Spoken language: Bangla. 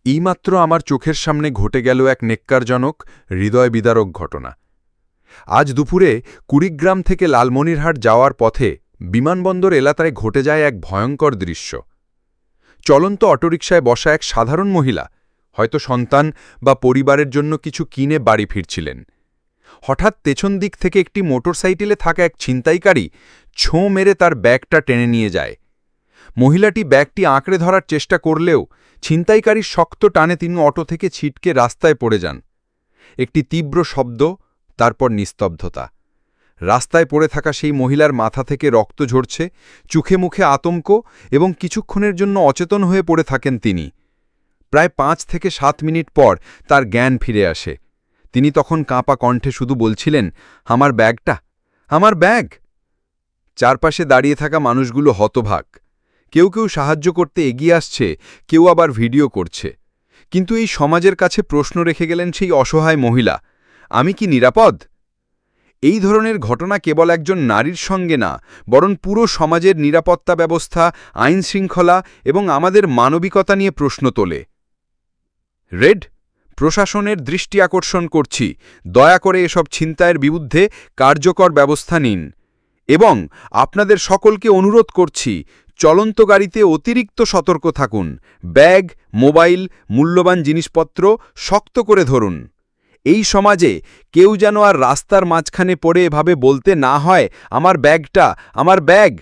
এইমাত্র আমার চোখের সামনে ঘটে গেল এক নেক্কারজনক হৃদয় বিদারক ঘটনা। আজ দুপুরে কুড়িগ্রাম থেকে লালমনিরহাট যাওয়ার পথে বিমানবন্দর এলাকায় ঘটে যায় এক ভয়ঙ্কর দৃশ্য। চলন্ত অটোরিকশায় বসা এক সাধারণ মহিলা, হয়তো সন্তান বা পরিবারের জন্য কিছু কিনে বাড়ি ফিরছিলেন। হঠাৎ পেছন দিক থেকে একটি মোটরসাইকেলে থাকা এক ছিনতাইকারী ছোঁ মেরে তার ব্যাগটা টেনে নিয়ে যায়। মহিলাটি ব্যাগটি আঁকড়ে ধরার চেষ্টা করলেও ছিনতাইকারীর শক্ত টানে তিনি অটো থেকে ছিটকে রাস্তায় পড়ে যান। একটি তীব্র শব্দ, তারপর নিস্তব্ধতা। রাস্তায় পড়ে থাকা সেই মহিলার মাথা থেকে রক্ত ঝরছে, চোখে মুখে আতঙ্ক, এবং কিছুক্ষণের জন্য অচেতন হয়ে পড়ে থাকেন তিনি। প্রায় 5 থেকে 7 মিনিট পর তার জ্ঞান ফিরে আসে। তিনি তখন কাঁপা কণ্ঠে শুধু বলছিলেন, আমার ব্যাগটা, আমার ব্যাগ। চারপাশে দাঁড়িয়ে থাকা মানুষগুলো হতবাক। কেউ কেউ সাহায্য করতে এগিয়ে আসছে, কেউ আবার ভিডিও করছে। কিন্তু এই সমাজের কাছে প্রশ্ন রেখে গেলেন সেই অসহায় মহিলা, আমি কি নিরাপদ? এই ধরনের ঘটনা কেবল একজন নারীর সঙ্গে না, বরং পুরো সমাজের নিরাপত্তা ব্যবস্থা, আইন শৃঙ্খলা এবং আমাদের মানবিকতা নিয়ে প্রশ্ন তোলে। রেড, প্রশাসনের দৃষ্টি আকর্ষণ করছি, দয়া করে এসব ছিনতাইয়ের বিরুদ্ধে কার্যকর ব্যবস্থা নিন। এবং আপনাদের সকলকে অনুরোধ করছি, চলন্ত গাড়িতে অতিরিক্ত সতর্ক থাকুন। ব্যাগ, মোবাইল, মূল্যবান জিনিসপত্র শক্ত করে ধরুন। এই সমাজে কেউ যেন আর রাস্তার মাঝখানে পড়ে এভাবে বলতে না হয়, আমার ব্যাগটা, আমার ব্যাগ।